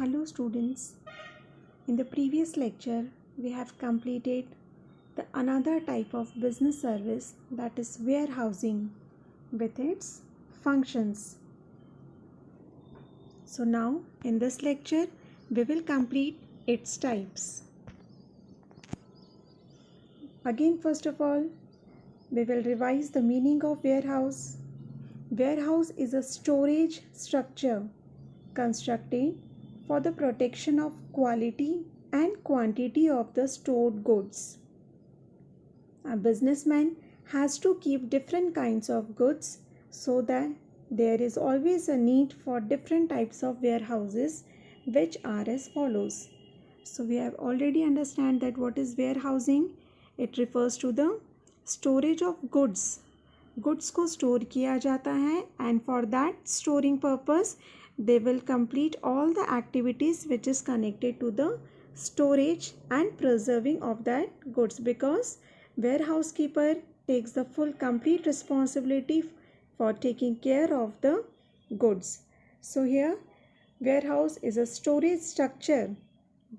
Hello students, in the previous lecture we have completed the another type of business service, that is warehousing with its functions. So now in this lecture we will complete its types. Again, first of all, we will revise the meaning of warehouse. Warehouse is a storage structure constructed for the protection of quality and quantity of the stored goods. A businessman has to keep different kinds of goods so that there is always a need for different types of warehouses, which are as follows. So we have already understand that what is warehousing. It refers to the storage of goods. Goods को store किया जाता है and for that storing purpose they will complete all the activities which is connected to the storage and preserving of that goods, because warehouse keeper takes the full complete responsibility for taking care of the goods. So here warehouse is a storage structure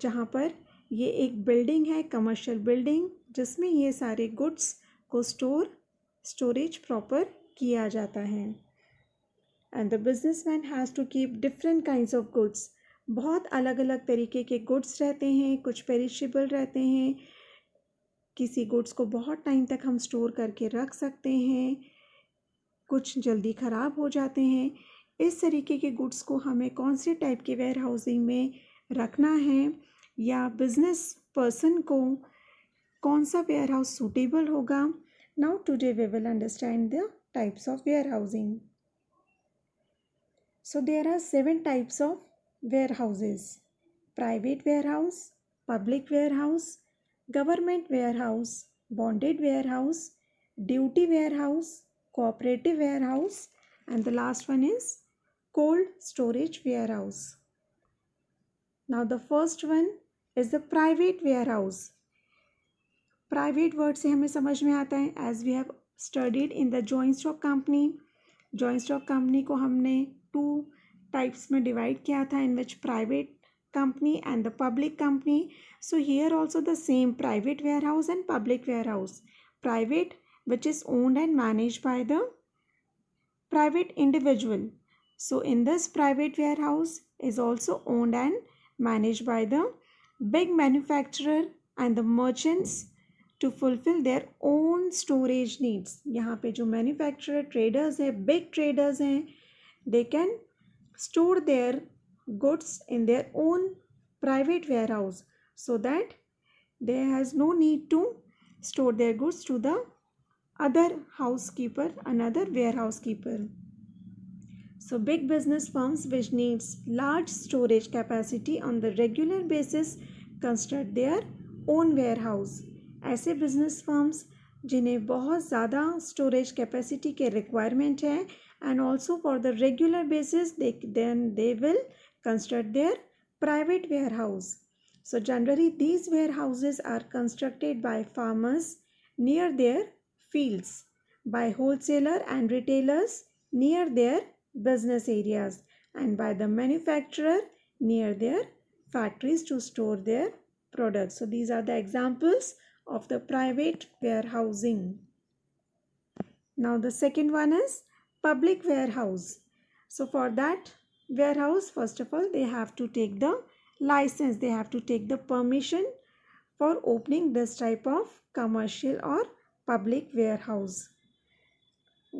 जहाँ पर ये एक building है, commercial building, जिसमें ये सारे goods को storage proper किया जाता है. And the businessman has to keep different kinds of goods. बहुत अलग अलग तरीके के गुड्स रहते हैं, कुछ पेरिशेबल रहते हैं, किसी गुड्स को बहुत टाइम तक हम स्टोर करके रख सकते हैं, कुछ जल्दी ख़राब हो जाते हैं. इस तरीके के गुड्स को हमें कौन से टाइप के वेयर हाउसिंग में रखना है, या बिजनेस पर्सन को कौन सा वेयर हाउस सूटेबल होगा. Now today we will understand the types of warehousing. So there are 7 types of warehouses: private warehouse, public warehouse, government warehouse, bonded warehouse, duty warehouse, cooperative warehouse, and the last one is cold storage warehouse. Now the first one is the private warehouse. Private word से हमें समझ में आता है, as we have studied in the joint stock company. joint stock company को हमने 2 types में divide किया था, in which private company and the public company. So here also the same, private warehouse and public warehouse. Private, which is owned and managed by the private individual. So in this private warehouse is also owned and managed by the big manufacturer and the merchants to fulfill their own storage needs. यहाँ पे जो manufacturer traders हैं, big traders हैं, they can store their goods in their own private warehouse, so that there has no need to store their goods to the other housekeeper, another warehouse keeper. So big business firms which needs large storage capacity on the regular basis construct their own warehouse. ऐसे business firms जिन्हें बहुत ज़्यादा storage capacity के requirement है, and also for the regular basis they will construct their private warehouse. So generally these warehouses are constructed by farmers near their fields, by wholesaler and retailers near their business areas, and by the manufacturer near their factories to store their products. So these are the examples of the private warehousing. Now the second one is public warehouse. So for that warehouse, first of all they have to take the license, they have to take the permission for opening this type of commercial or public warehouse.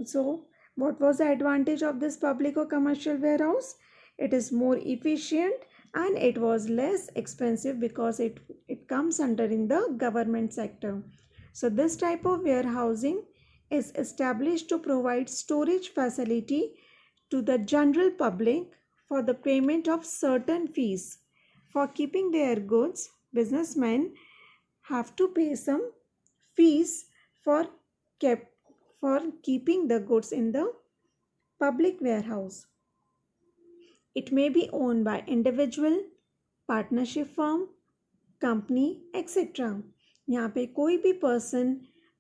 So what was the advantage of this public or commercial warehouse? It is more efficient and it was less expensive because it comes under in the government sector. So this type of warehousing is established to provide storage facility to the general public for the payment of certain fees. For keeping their goods, businessmen have to pay some fees for keeping the goods in the public warehouse. It may be owned by individual, partnership firm, company etcetera. यहाँ पे कोई भी person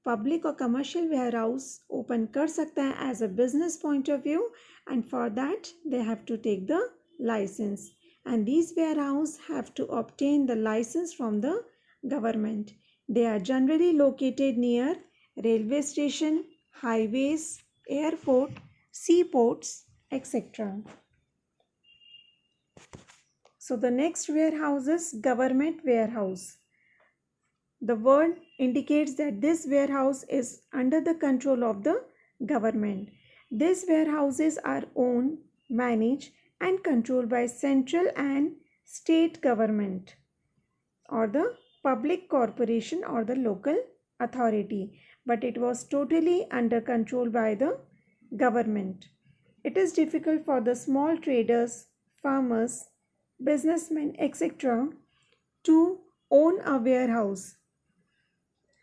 public और commercial warehouse open कर सकता है as a business point of view, and for that they have to take the licence. and these warehouses have to obtain the license from the government. They are generally located near railway station, highways, airport, seaports, etc. So the next warehouse is government warehouse. The word indicates that this warehouse is under the control of the government. These warehouses are owned, managed and controlled by central and state government or the public corporation or the local authority, but it was totally under control by the government. It is difficult for the small traders, farmers, businessmen, etc. to own a warehouse.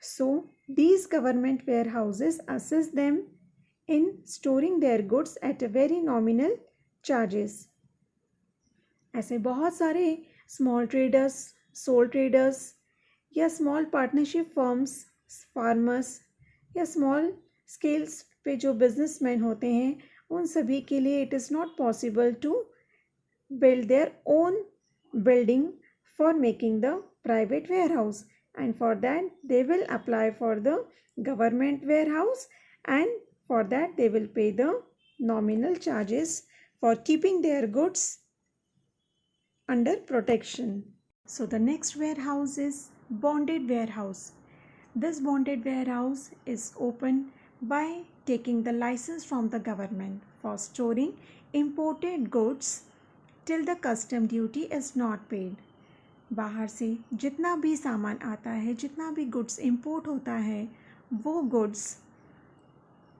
So, these government warehouses assist them in storing their goods at a very nominal charges. ऐसे बहुत सारे small traders, sole traders या small partnership firms, farmers या small scales पे जो businessman होते हैं, उन सभी के लिए it is not possible to build their own building for making the private warehouse, and for that they will apply for the government warehouse, and for that they will pay the nominal charges for keeping their goods under protection. So the next warehouse is bonded warehouse. This bonded warehouse is opened by taking the license from the government for storing imported goods till the custom duty is not paid. बाहर से जितना भी सामान आता है, जितना भी goods import होता है, वो गुड्स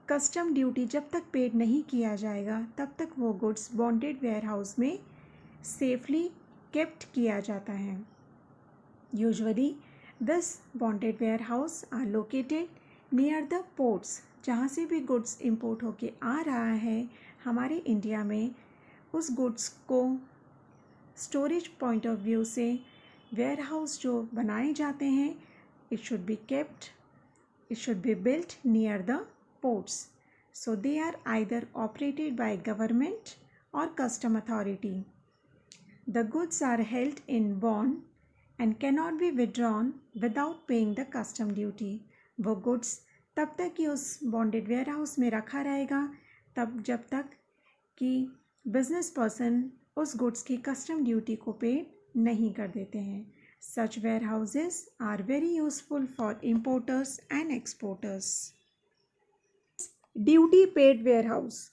कस्टम ड्यूटी जब तक पेड नहीं किया जाएगा तब तक वो गुड्स बॉन्डेड वेयरहाउस में सेफली केप्ट किया जाता है. Usually this bonded warehouse are located near the ports. जहाँ से भी गुड्स इंपोर्ट होके आ रहा है हमारे इंडिया में, उस गुड्स को स्टोरेज पॉइंट ऑफ व्यू से वेयर हाउस जो बनाए जाते हैं, it should be kept, it should be built near the ports. So they are either operated by government और custom authority. The goods are held in bond and can not be withdrawn without paying the custom duty. वो goods तब तक ही उस bonded ware house में रखा रहेगा तब जब तक कि बिजनेस पर्सन उस गुड्स की कस्टम ड्यूटी को पेड नहीं कर देते हैं. Such warehouses are very useful for importers and exporters. Duty paid warehouse.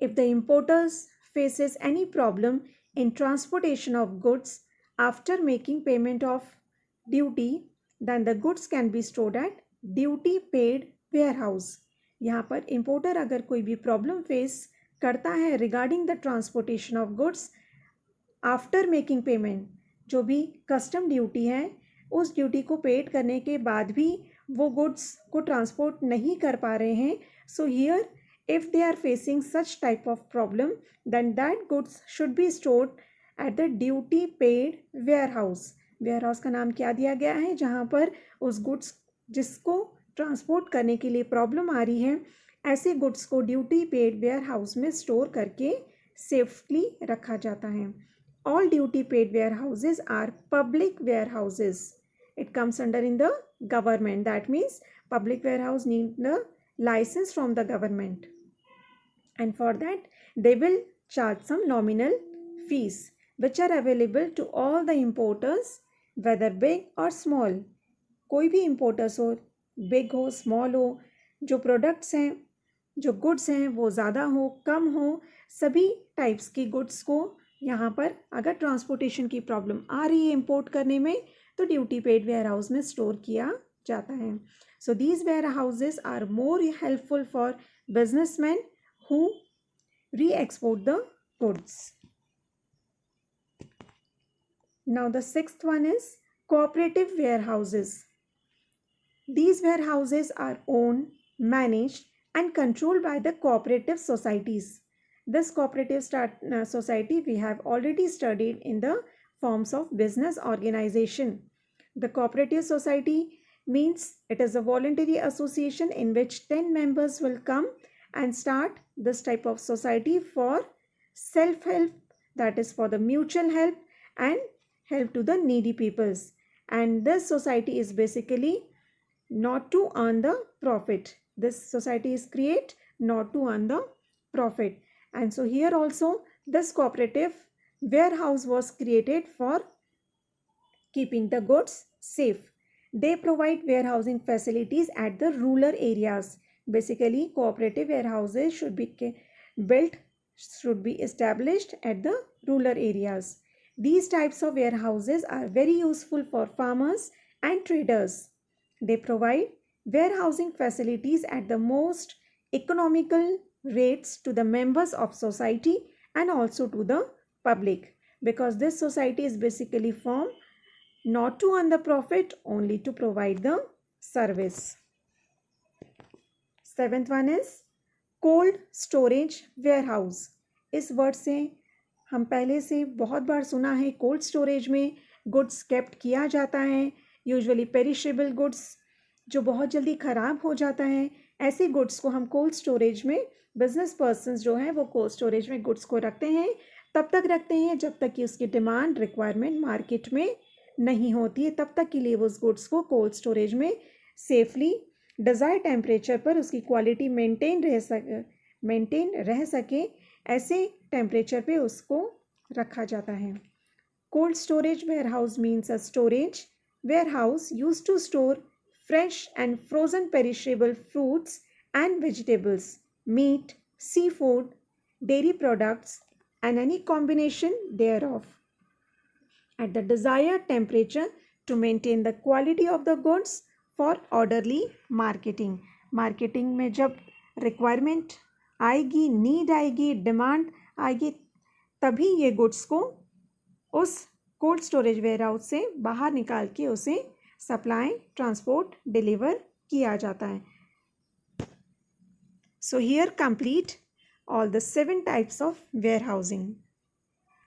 If the importers faces any problem in transportation of goods after making payment of duty, then the goods can be stored at duty paid warehouse. यहाँ पर importer अगर कोई भी problem face करता है regarding the transportation of goods after making payment, जो भी custom duty है उस ड्यूटी को पेड करने के बाद भी वो गुड्स को ट्रांसपोर्ट नहीं कर पा रहे हैं, so here if they are facing such type of problem, then that goods should be stored at the duty paid warehouse. warehouse का नाम क्या दिया गया है? जहाँ पर उस गुड्स जिसको ट्रांसपोर्ट करने के लिए प्रॉब्लम आ रही है, ऐसे गुड्स को ड्यूटी पेड वेयर हाउस में स्टोर करके सेफली रखा जाता है. All duty paid warehouses are public warehouses. It comes under in the government. That means public warehouse need the license from the government, and for that they will charge some nominal fees which are available to all the importers whether big or small. कोई भी importers हो, big हो, small हो, जो products हैं, जो goods हैं वो ज़्यादा हो कम हो, सभी types की goods को यहाँ पर अगर transportation की problem आ रही है import करने में तो duty paid warehouse में store किया जाता है. So these warehouses are more helpful for businessmen who re-export the goods. Now the sixth one is cooperative warehouses. These warehouses are owned, managed and controlled by the cooperative societies. This cooperative society we have already studied in the forms of business organization. The cooperative society means it is a voluntary association in which 10 members will come and start this type of society for self-help, that is for the mutual help and help to the needy peoples. And this society is basically not to earn the profit. This society is create not to earn the profit. And so here also this cooperative warehouse was created for keeping the goods safe. They provide warehousing facilities at the rural areas. Basically, cooperative warehouses should be built, should be established at the rural areas. These types of warehouses are very useful for farmers and traders. They provide warehousing facilities at the most economical rates to the members of society and also to the public, because this society is basically formed not to earn the profit, only to provide the service. Seventh one is cold storage warehouse. इस word से हम पहले से बहुत बार सुना है. Cold storage में goods kept किया जाता है, यूजुअली पेरिशेबल गुड्स जो बहुत जल्दी ख़राब हो जाता है, ऐसे गुड्स को हम कोल्ड स्टोरेज में, बिजनेस पर्सनस जो हैं वो कोल्ड स्टोरेज में गुड्स को रखते हैं. तब तक रखते हैं जब तक कि उसकी डिमांड रिक्वायरमेंट मार्केट में नहीं होती है, तब तक के लिए वो उस गुड्स को कोल्ड स्टोरेज में सेफली डिज़ायर्ड टेम्परेचर पर उसकी क्वालिटी मेंटेन रह सके ऐसे टेम्परेचर पे उसको रखा जाता है. Cold storage warehouse means a storage warehouse used to store fresh and frozen perishable fruits and vegetables, meat, seafood, dairy products, and any combination thereof at the desired temperature to maintain the quality of the goods for orderly marketing. Marketing में जब requirement आएगी, need आएगी, demand आएगी, तभी ये goods को उस cold storage warehouse से बाहर निकाल के उसे सप्लाई, ट्रांसपोर्ट, डिलीवर किया जाता है. So here complete all the 7 types of warehousing.